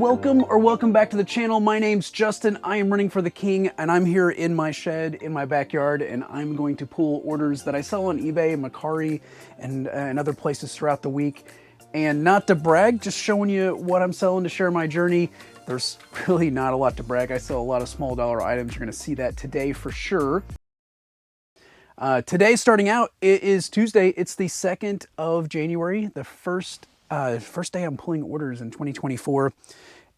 Welcome back to the channel. My name's Justin. I am running for the king, and I'm here in my shed in my backyard, and I'm going to pull orders that I sell on eBay, Mercari, and other places throughout the week. And not to brag, just showing you what I'm selling to share my journey. There's really not a lot to brag. I sell a lot of small dollar items. You're going to see that today for sure. Today, starting out, it is Tuesday. It's the 2nd of January, the first day I'm pulling orders in 2024.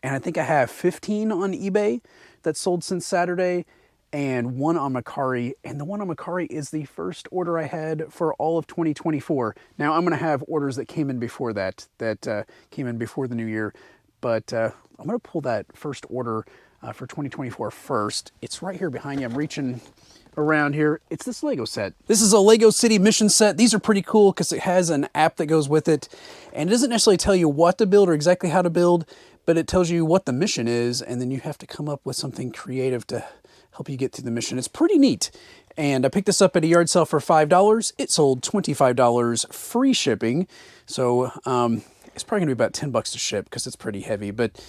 And I think I have 15 on eBay that sold since Saturday and one on Mercari. And the one on Mercari is the first order I had for all of 2024. Now I'm going to have orders that came in before that came in before the new year. But I'm going to pull that first order for 2024 first. It's right here behind you. I'm reaching around here. It's this Lego set. This is a Lego City mission set. These are pretty cool because it has an app that goes with it. And it doesn't necessarily tell you what to build or exactly how to build, but it tells you what the mission is, and then you have to come up with something creative to help you get to the mission. It's pretty neat. And I picked this up at a yard sale for $5. It sold $25 free shipping. So it's probably gonna be about $10 to ship because it's pretty heavy, but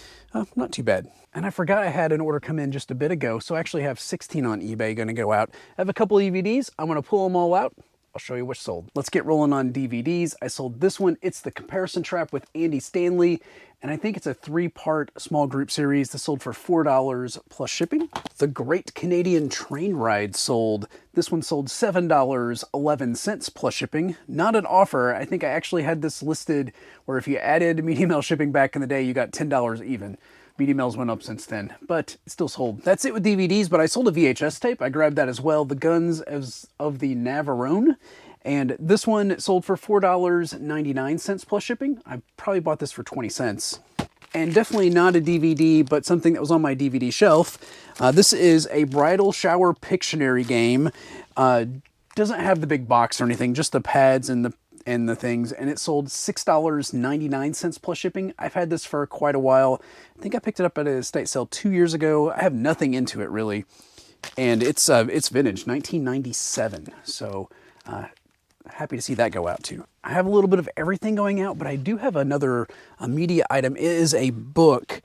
not too bad. And I forgot I had an order come in just a bit ago, so I actually have 16 on eBay gonna go out. I have a couple EVDs. I'm gonna pull them all out. I'll show you which sold. Let's get rolling on DVDs. I sold this one. It's the Comparison Trap with Andy Stanley, and I think it's a 3-part small group series. This sold for $4 plus shipping. The Great Canadian Train Ride sold. This one sold $7.11 plus shipping. Not an offer. I think I actually had this listed where if you added medium mail shipping back in the day, you got $10 even. Medium mails went up since then, but it still sold. That's it with DVDs, but I sold a VHS tape. I grabbed that as well. The Guns of the Navarone. And this one sold for $4.99 plus shipping. I probably bought this for 20 cents. And definitely not a DVD, but something that was on my DVD shelf. This is a bridal shower Pictionary game. Doesn't have the big box or anything, just the pads and the things, and it sold $6.99 plus shipping. I've had this for quite a while. I think I picked it up at a estate sale 2 years ago. I have nothing into it really, and it's vintage, 1997. So happy to see that go out too. I have a little bit of everything going out, but I do have another media item. It is a book,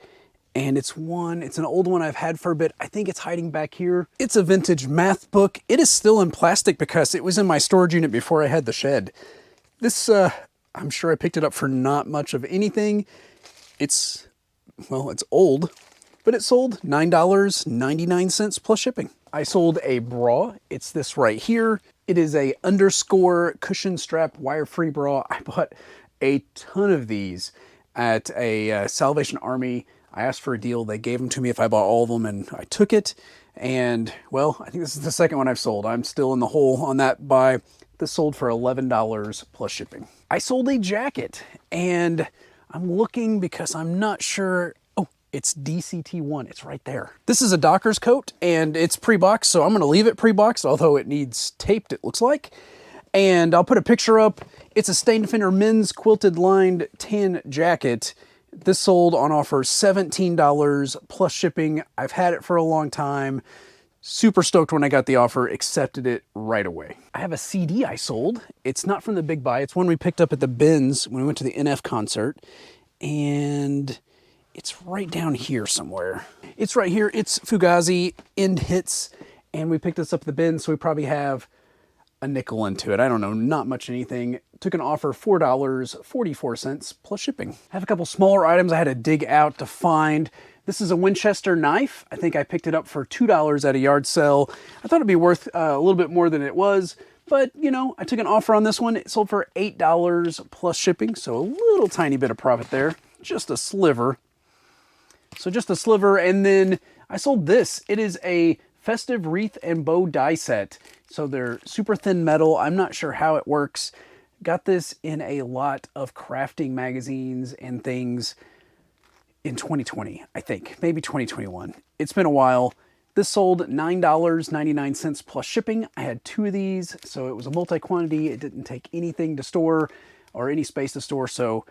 and it's an old one I've had for a bit. I think it's hiding back here. It's a vintage math book. It is still in plastic because it was in my storage unit before I had the shed. This, I'm sure I picked it up for not much of anything. It's old, but it sold $9.99 plus shipping. I sold a bra. It's this right here. It is a underscore cushion strap wire-free bra. I bought a ton of these at a Salvation Army. I asked for a deal. They gave them to me if I bought all of them, and I took it. And, well, I think this is the second one I've sold. I'm still in the hole on that buy. This sold for $11 plus shipping. I sold a jacket, and I'm looking because I'm not sure. Oh, it's DCT1. It's right there. This is a Docker's coat, and it's pre-boxed, so I'm going to leave it pre-boxed, although it needs taped, it looks like. And I'll put a picture up. It's a Stain Defender men's quilted lined tan jacket. This sold on offer $17 plus shipping. I've had it for a long time. Super stoked when I got the offer, accepted it right away. I have a CD I sold. It's not from the Big Buy. It's one we picked up at the Bins when we went to the NF concert. And it's right down here somewhere. It's right here. It's Fugazi End Hits. And we picked this up at the Bins, so we probably have a nickel into it. I don't know, not much anything. Took an offer, $4.44 plus shipping. I have a couple smaller items I had to dig out to find. This is a Winchester knife. I think I picked it up for $2 at a yard sale. I thought it'd be worth a little bit more than it was, but you know, I took an offer on this one. It sold for $8 plus shipping, so a little tiny bit of profit there. Just a sliver. So just a sliver, and then I sold this. It is a festive wreath and bow die set. So they're super thin metal. I'm not sure how it works. Got this in a lot of crafting magazines and things in 2020, I think, maybe 2021. It's been a while. This sold $9.99 plus shipping. I had 2 of these, so it was a multi-quantity. It didn't take anything to store or any space to store, so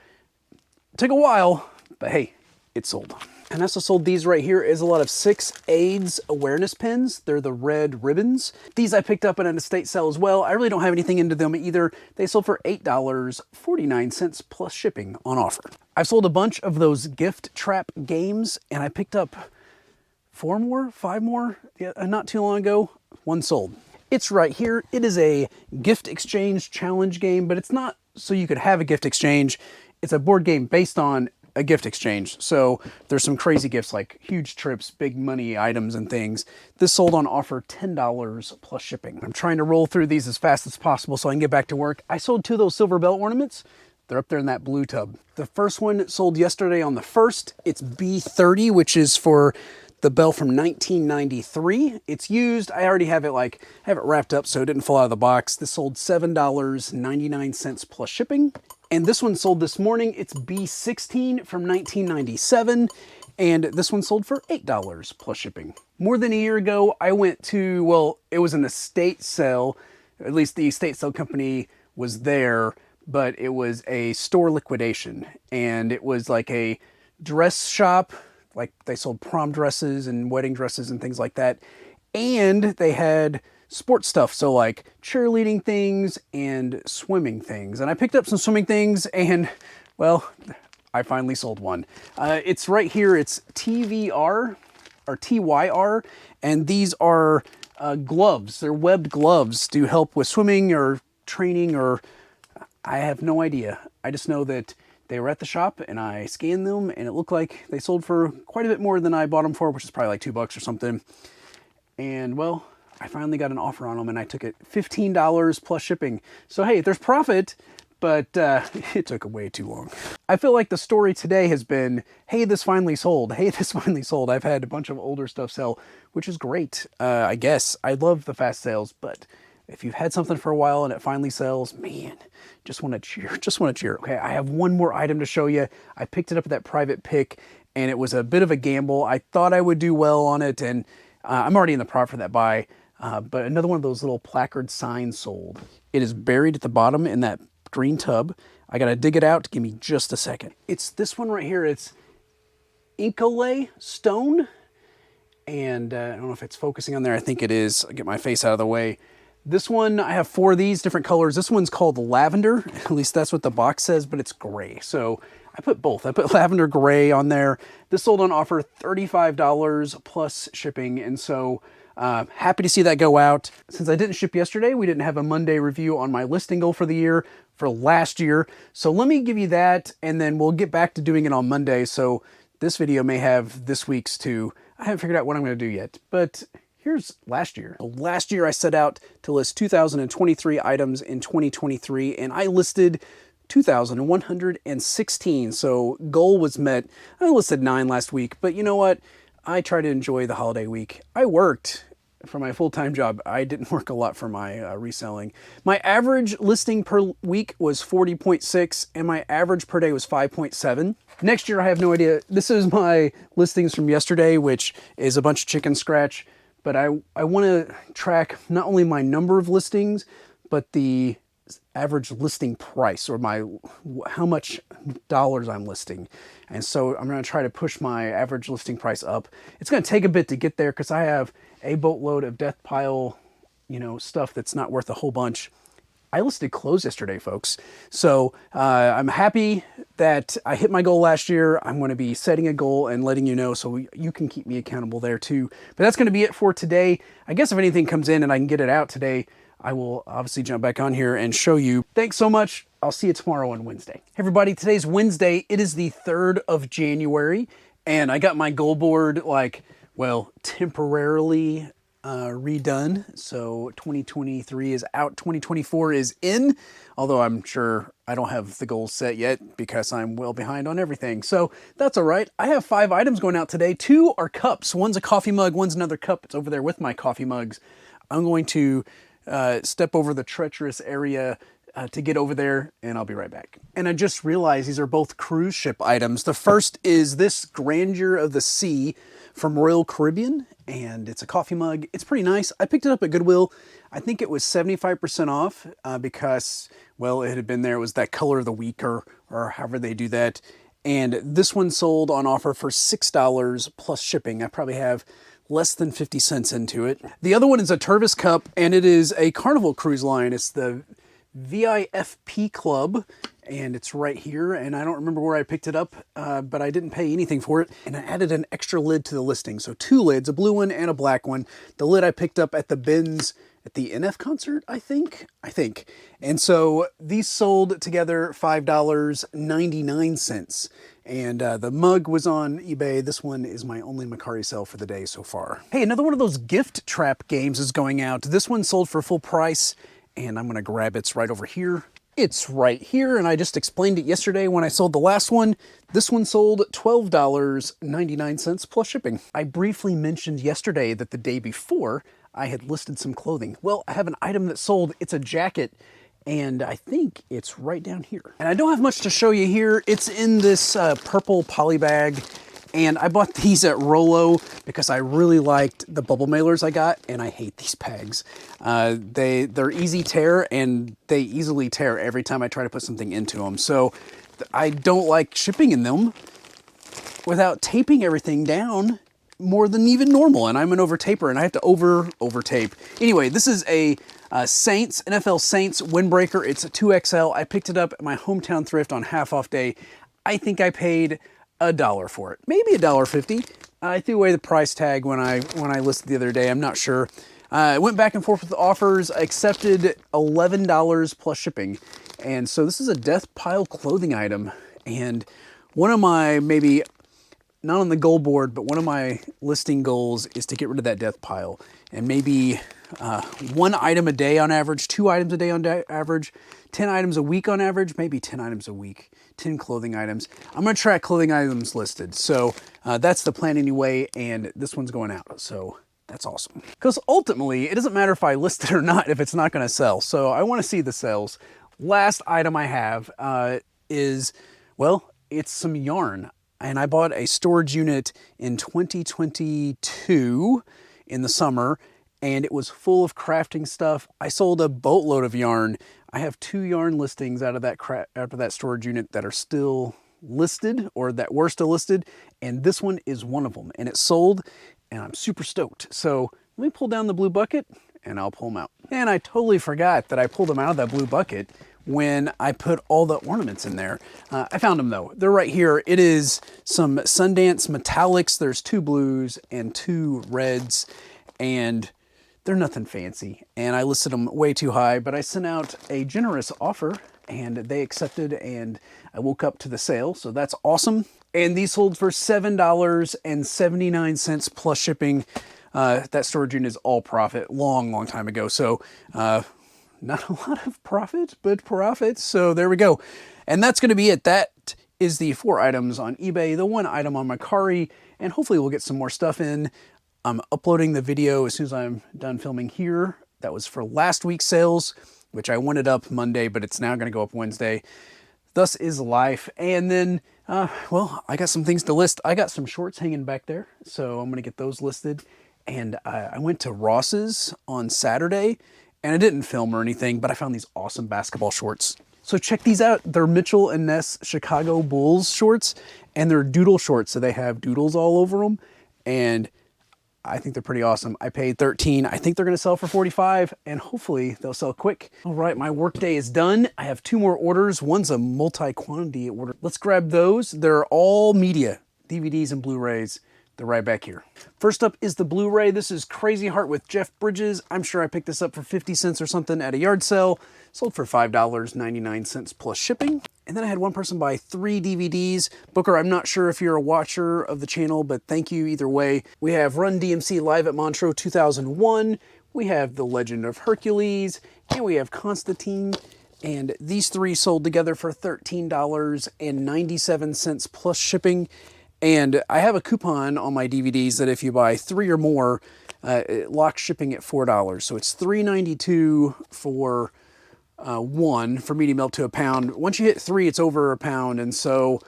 it took a while, but hey, it sold. And I also sold these right here is a lot of 6 AIDS awareness pins. They're the red ribbons. These I picked up at an estate sale as well. I really don't have anything into them either. They sold for $8.49 plus shipping on offer. I've sold a bunch of those gift trap games, and I picked up 5 more, not too long ago. One sold. It's right here. It is a gift exchange challenge game, but it's not so you could have a gift exchange. It's a board game based on a gift exchange. So there's some crazy gifts like huge trips, big money items and things. This sold on offer $10 plus shipping. I'm trying to roll through these as fast as possible so I can get back to work. I sold 2 of those silver bell ornaments. They're up there in that blue tub. The first one sold yesterday on the 1st. It's B30, which is for the bell from 1993. It's used. I already have it wrapped up so it didn't fall out of the box. This sold $7.99 plus shipping. And this one sold this morning. It's B16 from 1997. And this one sold for $8 plus shipping. More than a year ago, I went to, well, it was an estate sale. At least the estate sale company was there, but it was a store liquidation. And it was like a dress shop. Like they sold prom dresses and wedding dresses and things like that. And they had sports stuff. So like cheerleading things and swimming things. And I picked up some swimming things and, well, I finally sold one. It's right here. It's TVR or TYR. And these are gloves. They're webbed gloves to help with swimming or training, or I have no idea. I just know that they were at the shop and I scanned them and it looked like they sold for quite a bit more than I bought them for, which is probably like $2 or something. And well, I finally got an offer on them and I took it $15 plus shipping. So hey, there's profit, but it took way too long. I feel like the story today has been, hey, this finally sold. Hey, this finally sold. I've had a bunch of older stuff sell, which is great. I guess I love the fast sales, but if you've had something for a while and it finally sells, man, just want to cheer, just want to cheer. Okay, I have one more item to show you. I picked it up at that private pick and it was a bit of a gamble. I thought I would do well on it and I'm already in the profit for that buy, but another one of those little placard signs sold. It is buried at the bottom in that green tub. I got to dig it out. Give me just a second. It's this one right here. It's Inkalay stone. And I don't know if it's focusing on there. I think it is. I'll get my face out of the way. This one, I have 4 of these different colors. This one's called lavender. At least that's what the box says, but it's gray. So I put both. I put lavender gray on there. This sold on offer $35 plus shipping. And so happy to see that go out. Since I didn't ship yesterday, we didn't have a Monday review on my listing goal for the year for last year. So let me give you that and then we'll get back to doing it on Monday. So this video may have this week's too. I haven't figured out what I'm going to do yet, but here's last year. Last year I set out to list 2,023 items in 2023 and I listed 2,116. So goal was met. I listed 9 last week, but you know what? I try to enjoy the holiday week. I worked for my full-time job. I didn't work a lot for my reselling. My average listing per week was 40.6 and my average per day was 5.7. Next year, I have no idea. This is my listings from yesterday, which is a bunch of chicken scratch. But I want to track not only my number of listings, but the average listing price or how much dollars I'm listing. And so I'm going to try to push my average listing price up. It's going to take a bit to get there because I have a boatload of death pile, stuff that's not worth a whole bunch. I listed clothes yesterday, folks. So I'm happy that I hit my goal last year. I'm going to be setting a goal and letting you know so you can keep me accountable there too. But that's going to be it for today. I guess if anything comes in and I can get it out today, I will obviously jump back on here and show you. Thanks so much. I'll see you tomorrow on Wednesday. Hey everybody, today's Wednesday. It is the 3rd of January and I got my goal board temporarily redone. So 2023 is out, 2024 is in, although I'm sure I don't have the goals set yet because I'm well behind on everything. So that's all right. I have 5 items going out today. 2 are cups. One's a coffee mug, one's another cup. It's over there with my coffee mugs. I'm going to step over the treacherous area to get over there and I'll be right back. And I just realized these are both cruise ship items. The first is this Grandeur of the Sea from Royal Caribbean and it's a coffee mug. It's pretty nice. I picked it up at Goodwill. I think it was 75% off because, well, it had been there. It was that color of the week or however they do that. And this one sold on offer for $6 plus shipping. I probably have less than 50 cents into it. The other one is a Tervis cup and it is a Carnival Cruise Line. It's the VIFP Club and it's right here, and I don't remember where I picked it up, but I didn't pay anything for it, and I added an extra lid to the listing. So 2 lids, a blue one and a black one. The lid I picked up at the bins at the NF concert, I think. And so these sold together $5.99. And the mug was on eBay. This one is my only Macari sale for the day so far. Hey, another one of those gift trap games is going out. This one sold for full price, and I'm gonna grab it. It's right over here. It's right here, and I just explained it yesterday when I sold the last one. This one sold $12.99 plus shipping. I briefly mentioned yesterday that the day before I had listed some clothing. Well, I have an item that sold. It's a jacket, and I think it's right down here. And I don't have much to show you here. It's in this purple poly bag, and I bought these at Rollo because I really liked the bubble mailers I got, and I hate these bags. They're easy tear, and they easily tear every time I try to put something into them. So I don't like shipping in them without taping everything down more than even normal, and I'm an over taper, and I have to over tape. Anyway, this is a Saints, NFL Saints windbreaker. It's a 2XL. I picked it up at my hometown thrift on half off day. I think I paid $1 for it, maybe $1.50. I threw away the price tag when I listed the other day. I'm not sure. I went back and forth with the offers. I accepted $11 plus shipping, and so this is a death pile clothing item. And one of my maybe, not on the goal board, but one of my listing goals is to get rid of that death pile, and maybe 1 item a day on average, 2 items a day on average, 10 items a week on average, maybe 10 items a week, 10 clothing items. I'm gonna track clothing items listed. So that's the plan anyway, and this one's going out. So that's awesome. Because ultimately, it doesn't matter if I list it or not if it's not gonna sell. So I wanna see the sales. Last item I have is, well, it's some yarn. And I bought a storage unit in 2022 in the summer, and it was full of crafting stuff. I sold a boatload of yarn. I have 2 yarn listings out of that storage unit that are still listed, or that were still listed, and this one is one of them. And it sold, and I'm super stoked. So let me pull down the blue bucket, and I'll pull them out. And I totally forgot that I pulled them out of that blue bucket when I put all the ornaments in there. I found them though. They're right here. It is some Sundance metallics. There's 2 blues and 2 reds, and they're nothing fancy. And I listed them way too high, but I sent out a generous offer, and they accepted, and I woke up to the sale. So that's awesome. And these sold for $7.79 plus shipping. That storage unit is all profit, long time ago. So, not a lot of profit, but profit. So there we go. And that's going to be it. That is the 4 items on eBay, the 1 item on Macari, and hopefully we'll get some more stuff in. I'm uploading the video as soon as I'm done filming here. That was for last week's sales, which I wanted up Monday, but it's now going to go up Wednesday. Thus is life. And then, well, I got some things to list. I got some shorts hanging back there, so I'm going to get those listed. And I went to Ross's on Saturday, and I didn't film or anything, but I found these awesome basketball shorts. So check these out. They're Mitchell and Ness Chicago Bulls shorts, and they're doodle shorts, so they have doodles all over them, and I think they're pretty awesome. I paid $13. I think they're gonna sell for $45, and hopefully they'll sell quick. All right, my workday is done. I have 2 more orders. One's a multi-quantity order. Let's grab those. They're all media, DVDs and Blu-rays. They're right back here. First up is the Blu-ray. This is Crazy Heart with Jeff Bridges. I'm sure I picked this up for 50 cents or something at a yard sale. Sold for $5.99 plus shipping. And then I had one person buy 3 DVDs. Booker, I'm not sure if you're a watcher of the channel, but thank you either way. We have Run DMC Live at Montreux 2001. We have The Legend of Hercules, and we have Constantine. And these 3 sold together for $13.97 plus shipping. And I have a coupon on my DVDs that if you buy 3 or more, it locks shipping at $4. So it's $3.92 for 1 for medium up to a pound. Once you hit 3, it's over a pound. And so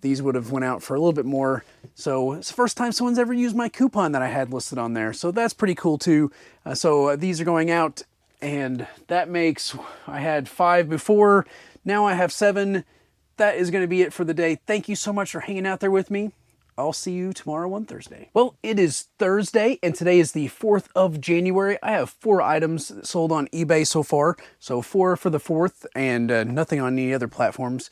these would have went out for a little bit more. So it's the first time someone's ever used my coupon that I had listed on there. So that's pretty cool too. So these are going out, and that makes, I had 5 before, now I have 7. That is going to be it for the day. Thank you so much for hanging out there with me. I'll see you tomorrow on Thursday. Well, it is Thursday, and today is the 4th of January. I have 4 items sold on eBay so far. So 4 for the 4th, and nothing on any other platforms.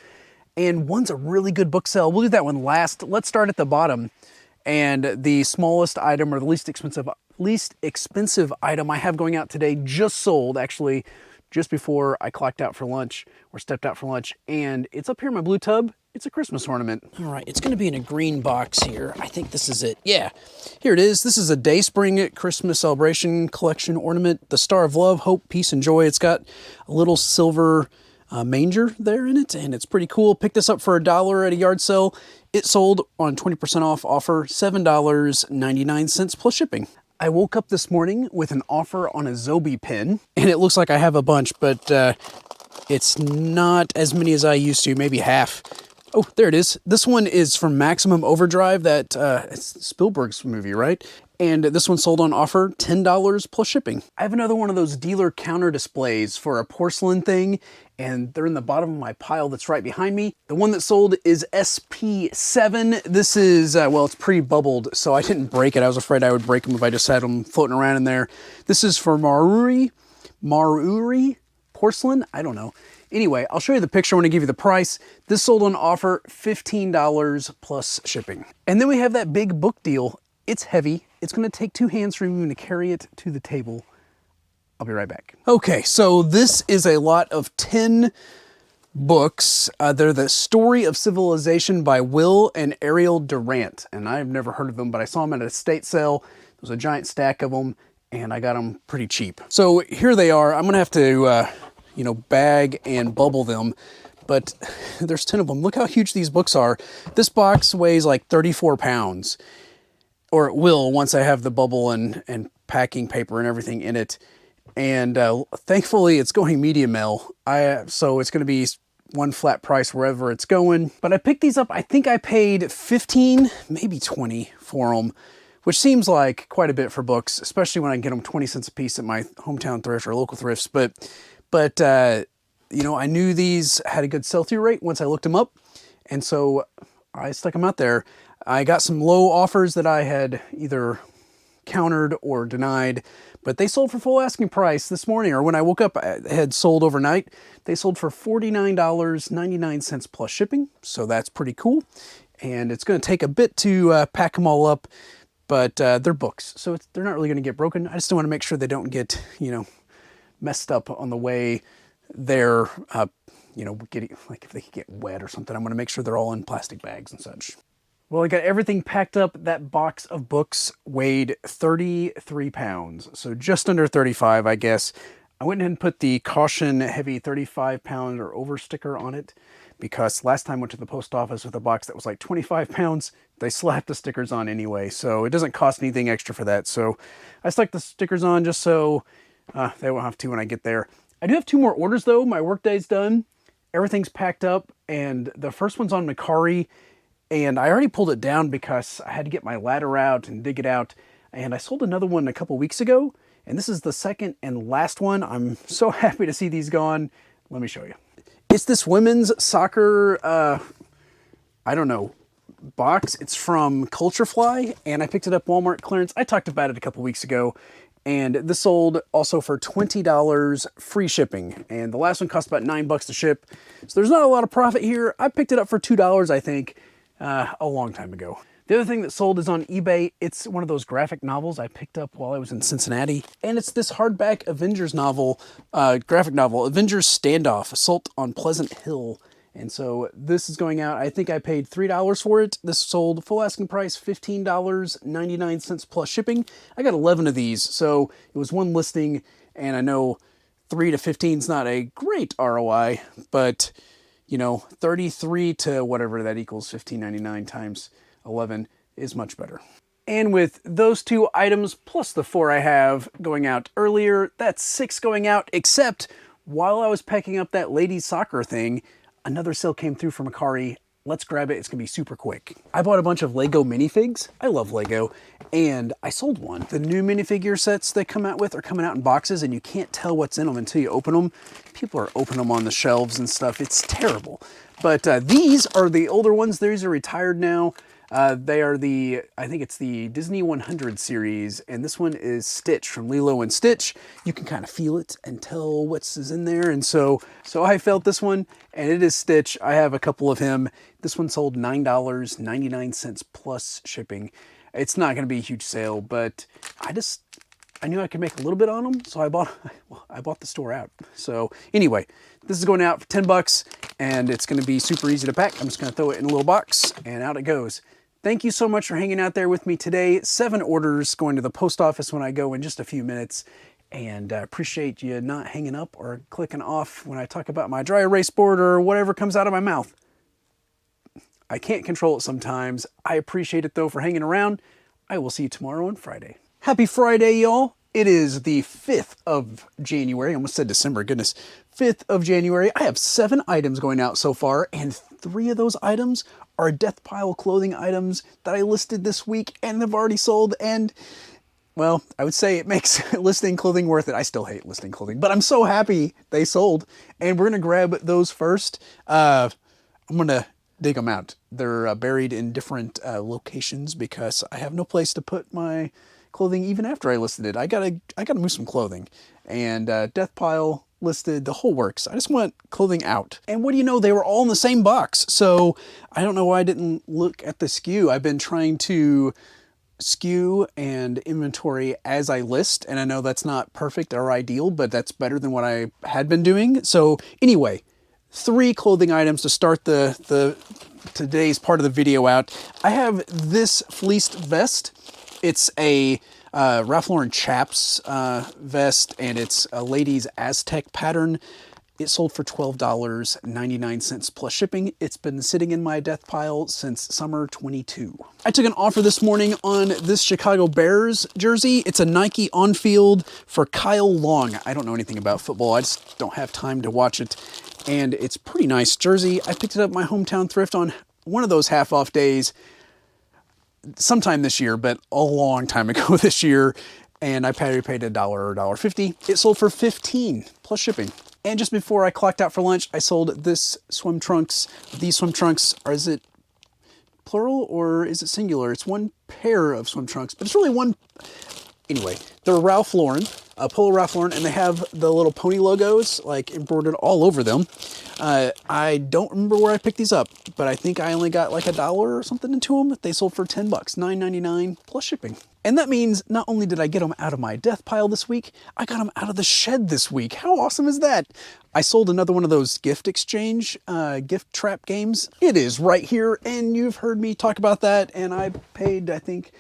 And one's a really good book sale. We'll do that one last. Let's start at the bottom. And the smallest item, or the least expensive item I have going out today, just sold, actually, just before I clocked out for lunch, or stepped out for lunch. And it's up here in my blue tub. It's a Christmas ornament. All right, it's gonna be in a green box here. I think this is it. Yeah, here it is. This is a Dayspring Christmas Celebration Collection ornament. The Star of Love, Hope, Peace, and Joy. It's got a little silver manger there in it, and it's pretty cool. Picked this up for $1 at a yard sale. It sold on 20% off offer, $7.99 plus shipping. I woke up this morning with an offer on a Zobi pen, and it looks like I have a bunch, but it's not as many as I used to, maybe half. Oh, there it is. This one is from Maximum Overdrive, that it's Spielberg's movie, right? And this one sold on offer, $10 plus shipping. I have another one of those dealer counter displays for a porcelain thing, and they're in the bottom of my pile that's right behind me. The one that sold is SP7. This is, well, it's pre-bubbled, so I didn't break it. I was afraid I would break them if I just had them floating around in there. This is for Maruri porcelain? I don't know. Anyway, I'll show you the picture when I give you the price. This sold on offer, $15 plus shipping. And then we have that big book deal. It's heavy. It's gonna take 2 hands for me to carry it to the table. I'll be right back. Okay, so this is a lot of 10 books. They're The Story of Civilization by Will and Ariel Durant. And I've never heard of them, but I saw them at an estate sale. There was a giant stack of them, and I got them pretty cheap. So here they are. I'm gonna have to, bag and bubble them, but there's 10 of them. Look how huge these books are. This box weighs like 34 pounds, or it will once I have the bubble and packing paper and everything in it. And thankfully it's going medium mail. So it's gonna be one flat price wherever it's going. But I picked these up, I think I paid 15, maybe 20 for them, which seems like quite a bit for books, especially when I get them 20 cents a piece at my hometown thrift or local thrifts. But I knew these had a good sell-through rate once I looked them up, and so I stuck them out there. I got some low offers that I had either countered or denied, but they sold for full asking price this morning, or when I woke up, I had sold overnight. They sold for $49.99 plus shipping, so that's pretty cool. And it's going to take a bit to pack them all up, but they're books, so they're not really going to get broken. I just want to make sure they don't get, messed up on the way they're, getting, like if they get wet or something. I'm going to make sure they're all in plastic bags and such. Well, I got everything packed up. That box of books weighed 33 pounds, so just under 35, I guess. I went ahead and put the caution heavy 35-pound or over sticker on it, because last time I went to the post office with a box that was like 25 pounds, they slapped the stickers on anyway, so it doesn't cost anything extra for that. So I stuck the stickers on just so they won't have to when I get there. I do have 2 more orders though. My workday's done. Everything's packed up, and the first one's on Macari, and I already pulled it down because I had to get my ladder out and dig it out. And I sold another one a couple weeks ago, and this is the second and last one. I'm so happy to see these gone. Let me show you. It's this women's soccer, box. It's from Culture Fly, and I picked it up Walmart clearance. I talked about it a couple weeks ago. And this sold also for $20 free shipping. And the last one cost about $9 to ship. So there's not a lot of profit here. I picked it up for $2, I think, a long time ago. The other thing that sold is on eBay. It's one of those graphic novels I picked up while I was in Cincinnati. And it's this hardback Avengers novel, graphic novel, Avengers Standoff, Assault on Pleasant Hill. And so this is going out. I think I paid $3 for it. This sold full asking price, $15.99 plus shipping. I got 11 of these, so it was one listing, and I know 3 to 15 is not a great ROI, but 33 to whatever that equals, $15.99 times 11 is much better. And with those 2 items plus the 4 I have going out earlier, that's 6 going out, except while I was packing up that ladies soccer thing, another sale came through from Macari. Let's grab it. It's gonna be super quick. I bought a bunch of Lego minifigs. I love Lego, and I sold one. The new minifigure sets they come out with are coming out in boxes, and you can't tell what's in them until you open them. People are opening them on the shelves and stuff. It's terrible. But these are the older ones. These are retired now. They are I think it's the Disney 100 series, and this one is Stitch from Lilo and Stitch. You can kind of feel it and tell what's in there, and so I felt this one, and it is Stitch. I have a couple of him. This one sold $9.99 plus shipping. It's not going to be a huge sale, but I knew I could make a little bit on them, so I bought the store out. So anyway, this is going out for 10 bucks, and it's going to be super easy to pack. I'm just going to throw it in a little box, and out it goes. Thank you so much for hanging out there with me today. 7 orders going to the post office when I go in just a few minutes, and I appreciate you not hanging up or clicking off when I talk about my dry erase board or whatever comes out of my mouth. I can't control it sometimes. I appreciate it though for hanging around. I will see you tomorrow on Friday. Happy Friday, y'all. It is the 5th of January. I almost said December, goodness. 5th of January. I have 7 items going out so far, and 3 of those items are death pile clothing items that I listed this week and have already sold. And, well, I would say it makes listing clothing worth it. I still hate listing clothing, but I'm so happy they sold. And we're going to grab those first. I'm going to dig them out. They're buried in different locations because I have no place to put my clothing even after I listed it. I gotta move some clothing, and death pile listed, the whole works. I just want clothing out. And what do you know, they were all in the same box. So I don't know why I didn't look at the SKU. I've been trying to SKU and inventory as I list, and I know that's not perfect or ideal, but that's better than what I had been doing. So anyway, 3 clothing items to start today's part of the video out. I have this fleeced vest. It's a Ralph Lauren Chaps vest, and it's a ladies Aztec pattern. It sold for $12.99 plus shipping. It's been sitting in my death pile since summer 22. I took an offer this morning on this Chicago Bears jersey. It's a Nike on-field for Kyle Long. I don't know anything about football. I just don't have time to watch it. And it's a pretty nice jersey. I picked it up at my hometown thrift on one of those half-off days sometime this year, but a long time ago this year. And I paid $1 or $1.50. It sold for $15 plus shipping. And just before I clocked out for lunch, I sold this swim trunks. These swim trunks, is it plural or is it singular? It's one pair of swim trunks, but it's really one. Anyway, they're Ralph Lauren, Polo Ralph Lauren, and they have the little pony logos like embroidered all over them. I don't remember where I picked these up, but I think I only got like $1 or something into them. They sold for 10 bucks, $9.99 plus shipping. And that means not only did I get them out of my death pile this week, I got them out of the shed this week. How awesome is that? I sold another one of those gift exchange, gift trap games. It is right here, and you've heard me talk about that, and I paid, I think,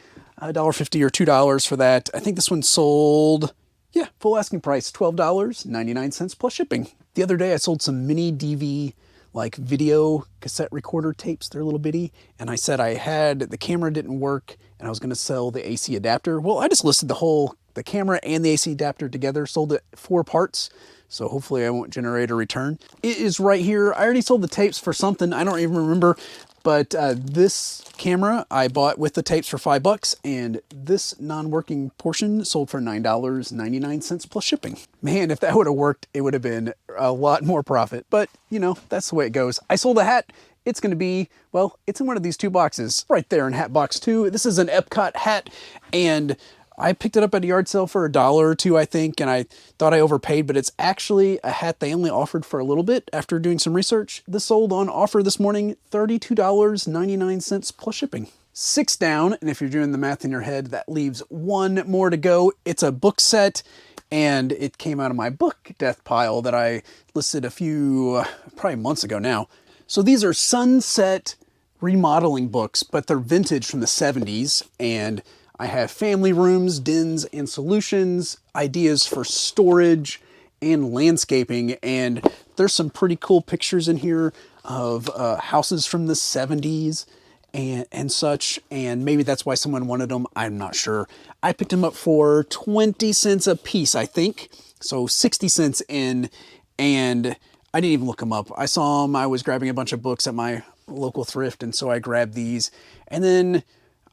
$1.50 or $2 for that. I think this one sold, yeah, full asking price, $12.99 plus shipping. The other day I sold some mini DV, like video cassette recorder tapes. They're little bitty. And I said the camera didn't work and I was going to sell the AC adapter. Well, I just listed the camera and the AC adapter together, sold it 4 parts. So hopefully I won't generate a return. It is right here. I already sold the tapes for something. I don't even remember. But this camera I bought with the tapes for $5, and this non-working portion sold for $9.99 plus shipping. Man, if that would have worked, it would have been a lot more profit. But, you know, that's the way it goes. I sold a hat. It's going to be, well, it's in one of these 2 boxes right there in hat box 2. This is an Epcot hat, and I picked it up at a yard sale for $1 or $2, I think, and I thought I overpaid, but it's actually a hat they only offered for a little bit after doing some research. This sold on offer this morning, $32.99 plus shipping. 6 down, and if you're doing the math in your head, that leaves 1 more to go. It's a book set, and it came out of my book death pile that I listed a few, probably months ago now. So these are Sunset remodeling books, but they're vintage from the 70s, and I have family rooms, dens, and solutions, ideas for storage and landscaping, and there's some pretty cool pictures in here of houses from the 70s and such, and maybe that's why someone wanted them. I'm not sure. I picked them up for 20 cents a piece, I think, so 60 cents in, and I didn't even look them up. I saw them. I was grabbing a bunch of books at my local thrift, and so I grabbed these, and then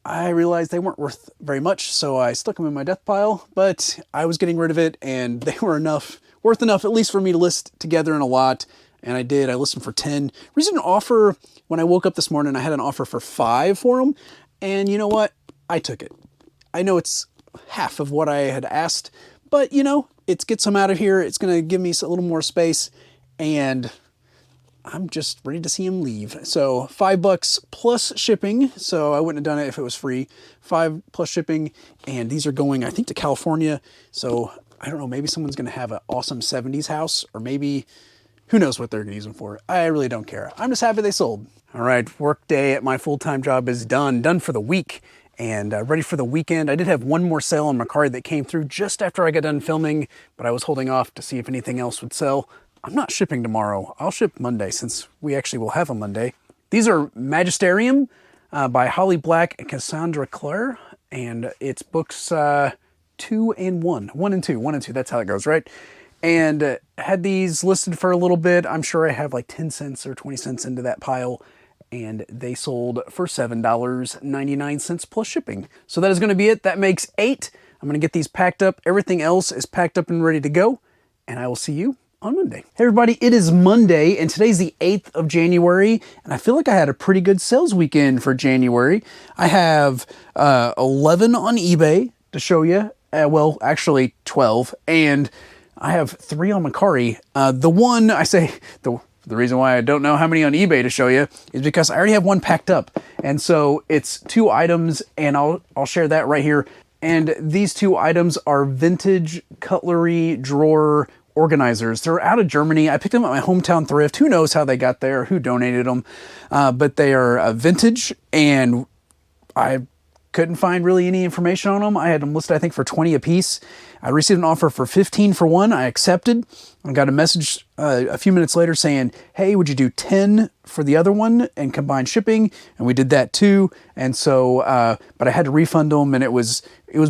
I realized they weren't worth very much, so I stuck them in my death pile, but I was getting rid of it, and they were worth enough at least for me to list together in a lot, and I did. I listed them for 10. Recent offer, when I woke up this morning, I had an offer for 5 for them, and you know what? I took it. I know it's half of what I had asked, but you know, it gets them out of here. It's going to give me a little more space, and I'm just ready to see him leave. So $5 plus shipping. So I wouldn't have done it if it was free. 5 plus shipping. And these are going, I think, to California. So I don't know, maybe someone's going to have an awesome 70s house, or maybe who knows what they're going to use them for. I really don't care. I'm just happy they sold. All right, work day at my full-time job is done for the week, and ready for the weekend. I did have one more sale on my card that came through just after I got done filming, but I was holding off to see if anything else would sell. I'm not shipping tomorrow. I'll ship Monday, since we actually will have a Monday. These are Magisterium by Holly Black and Cassandra Clare, and it's books 2 and 1. 1 and 2. 1 and 2. That's how it goes, right? And had these listed for a little bit. I'm sure I have like 10 cents or 20 cents into that pile, and they sold for $7.99 plus shipping. So that is going to be it. That makes 8. I'm going to get these packed up. Everything else is packed up and ready to go, and I will see you on Monday. Hey everybody, it is Monday, and today's the 8th of January, and I feel like I had a pretty good sales weekend for January. I have 11 on eBay to show you. Well, actually 12, and I have 3 on Mercari. The reason why I don't know how many on eBay to show you is because I already have one packed up, and so it's 2 items, and I'll share that right here. And these 2 items are vintage cutlery drawer organizers. They're out of Germany. I picked them at my hometown thrift. Who knows how they got there, who donated them, but they are vintage, and I couldn't find really any information on them. I had them listed, I think, for 20 a piece. I received an offer for 15 for one. I accepted. I got a message a few minutes later saying, hey, would you do 10 for the other one and combine shipping? And we did that too. And so, but I had to refund them, and it was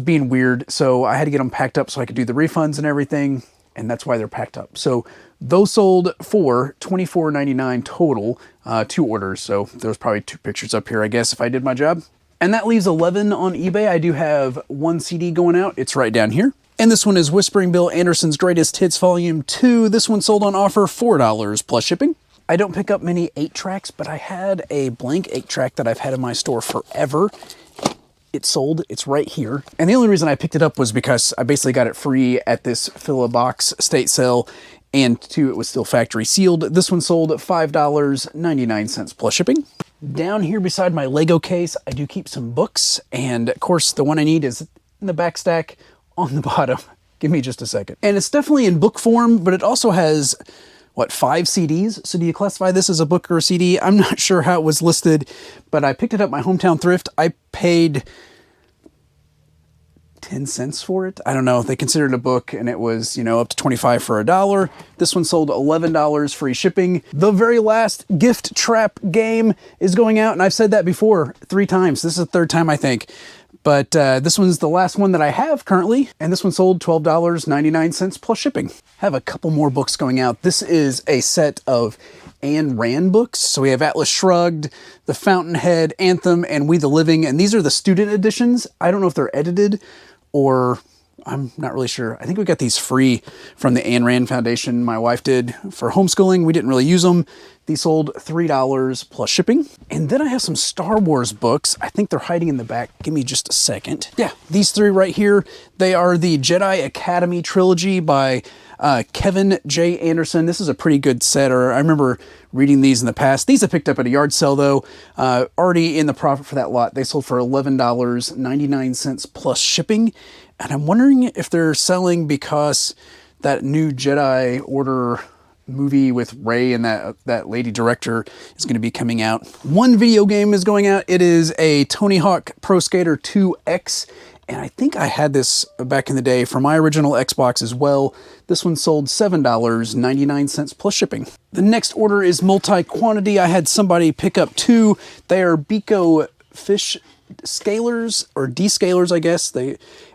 being weird. So I had to get them packed up so I could do the refunds and everything. And that's why they're packed up. So those sold for $24.99 total, 2 orders. So there's probably 2 pictures up here, I guess, if I did my job. And that leaves 11 on eBay. I do have 1 CD going out. It's right down here. And this one is Whispering Bill Anderson's Greatest Hits Volume 2. This one sold on offer $4 plus shipping. I don't pick up many 8-tracks, but I had a blank 8-track that I've had in my store forever. It sold. It's right here. And the only reason I picked it up was because I basically got it free at this fill a box state sale, and 2, it was still factory sealed. This one sold at $5.99 plus shipping. Down here beside my Lego case, I do keep some books, and of course the one I need is in the back stack on the bottom. Give me just a second. And it's definitely in book form, but it also has, what, 5 CDs? So do you classify this as a book or a CD? I'm not sure how it was listed, but I picked it up at my hometown thrift. I paid 10 cents for it. I don't know. They considered it a book, and it was, you know, up to 25 for $1. This one sold $11 free shipping. The very last gift trap game is going out, and I've said that before 3 times. This is the 3rd time, I think. But this one's the last one that I have currently, and this one sold $12.99 plus shipping. I have a couple more books going out. This is a set of Ayn Rand books. So we have Atlas Shrugged, The Fountainhead, Anthem, and We the Living, and these are the student editions. I don't know if they're edited, or I'm not really sure. I think we got these free from the Ayn Rand Foundation. My wife did for homeschooling. We didn't really use them. These sold $3 plus shipping. And then I have some Star Wars books. I think they're hiding in the back. Give me just a second. Yeah, these 3 right here. They are the Jedi Academy trilogy by Kevin J. Anderson. This is a pretty good set, or I remember reading these in the past. These I picked up at a yard sale though. Already in the profit for that lot. They sold for $11.99 plus shipping. And I'm wondering if they're selling because that new Jedi Order movie with Rey and that lady director is going to be coming out. One video game is going out. It is a Tony Hawk Pro Skater 2X. And I think I had this back in the day for my original Xbox as well. This one sold $7.99 plus shipping. The next order is multi-quantity. I had somebody pick up 2. They are Bico fish scalers, or descalers, I guess.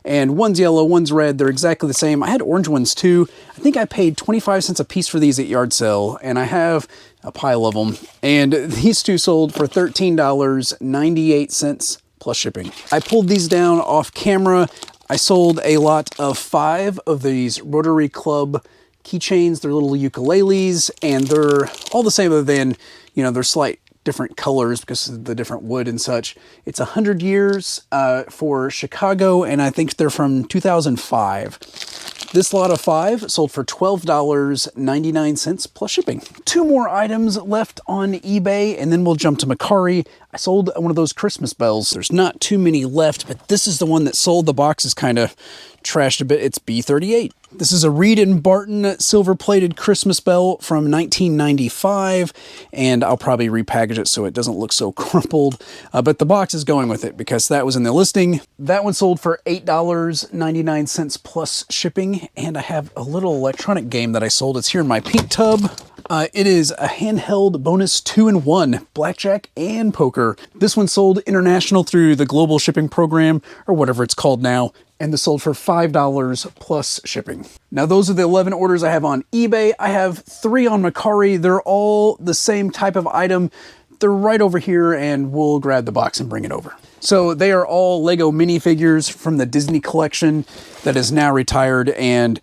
And one's yellow, one's red. They're exactly the same. I had orange ones too. I think I paid 25 cents a piece for these at yard sale, and I have a pile of them. And these 2 sold for $13.98 plus shipping. I pulled these down off camera. I sold a lot of 5 of these Rotary Club keychains, they're little ukuleles, and they're all the same other than, you know, they're slight different colors because of the different wood and such. It's 100 years for Chicago, and I think they're from 2005. This lot of 5 sold for $12.99 plus shipping. 2 more items left on eBay, and then we'll jump to Macari. I sold one of those Christmas bells. There's not too many left, but this is the one that sold. The box is kind of trashed a bit. It's B38. This is a Reed and Barton silver-plated Christmas bell from 1995, and I'll probably repackage it so it doesn't look so crumpled. But the box is going with it because that was in the listing. That one sold for $8.99 plus shipping, and I have a little electronic game that I sold. It's here in my pink tub. It is a handheld bonus 2-in-1, blackjack and poker. This one sold international through the global shipping program, or whatever it's called now, and this sold for $5 plus shipping. Now those are the 11 orders I have on eBay. I have 3 on Macari. They're all the same type of item. They're right over here, and we'll grab the box and bring it over. So they are all Lego minifigures from the Disney collection that is now retired, and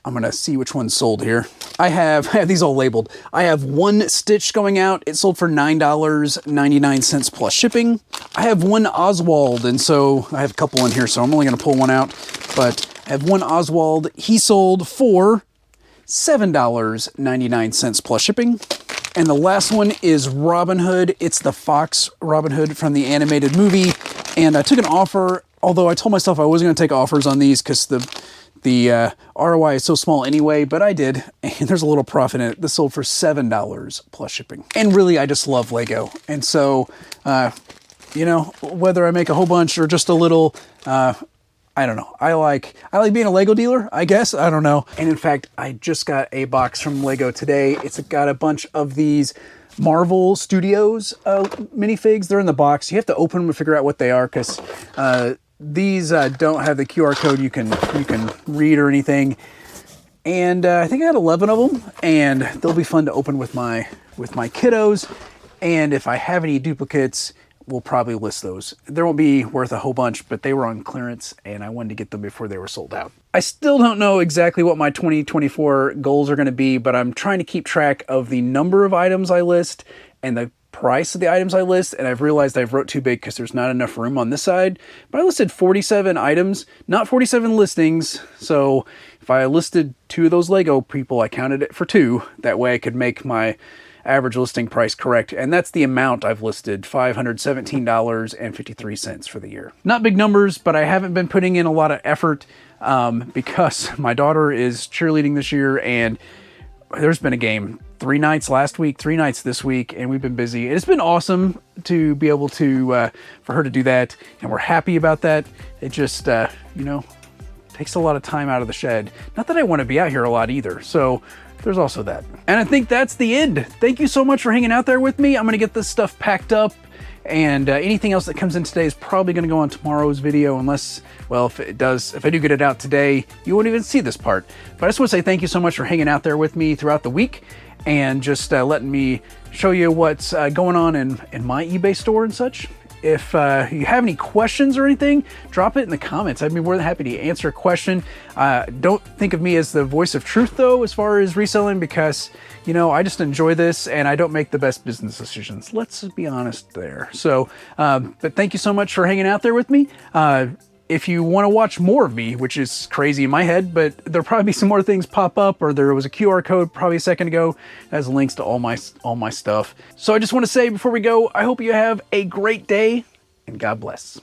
I'm gonna see which one's sold here. I have these all labeled. I have one Stitch going out. It sold for $9.99 plus shipping. I have one Oswald, and so I have a couple in here, so I'm only gonna pull one out. But I have one Oswald. He sold for $7.99 plus shipping. And the last one is Robin Hood. It's the Fox Robin Hood from the animated movie. And I took an offer, although I told myself I wasn't gonna take offers on these because the ROI is so small anyway, but I did, and there's a little profit in it. This sold for $7 plus shipping. And really, I just love Lego. And so, you know, whether I make a whole bunch or just a little, I don't know. I like being a Lego dealer, I guess. I don't know. And in fact, I just got a box from Lego today. It's got a bunch of these Marvel Studios minifigs. They're in the box. You have to open them to figure out what they are because these don't have the QR code you can read or anything. And I think I had 11 of them, and they'll be fun to open with my kiddos. And if I have any duplicates, we'll probably list those. They won't be worth a whole bunch, but they were on clearance, and I wanted to get them before they were sold out. I still don't know exactly what my 2024 goals are going to be, but I'm trying to keep track of the number of items I list and the price of the items I list, and I've realized I've wrote too big because there's not enough room on this side. But I listed 47 items, not 47 listings. So if I listed 2 of those Lego people, I counted it for 2. That way I could make my average listing price correct. And that's the amount I've listed, $517.53 for the year. Not big numbers, but I haven't been putting in a lot of effort because my daughter is cheerleading this year, and there's been a game 3 nights last week, 3 nights this week, and we've been busy. It's been awesome to be able to, for her to do that, and we're happy about that. It just, you know, takes a lot of time out of the shed. Not that I want to be out here a lot either, so there's also that. And I think that's the end. Thank you so much for hanging out there with me. I'm going to get this stuff packed up, and anything else that comes in today is probably going to go on tomorrow's video, unless, well, if I do get it out today, you won't even see this part. But I just want to say thank you so much for hanging out there with me throughout the week, and just letting me show you what's going on in my eBay store and such. If you have any questions or anything, drop it in the comments. I'd be more than happy to answer a question. Don't think of me as the voice of truth, though, as far as reselling, because, you know, I just enjoy this, and I don't make the best business decisions. Let's be honest there. So, but thank you so much for hanging out there with me. If you want to watch more of me, which is crazy in my head, but there'll probably be some more things pop up, or there was a QR code probably a second ago that has links to all my stuff. So I just want to say before we go, I hope you have a great day, and God bless.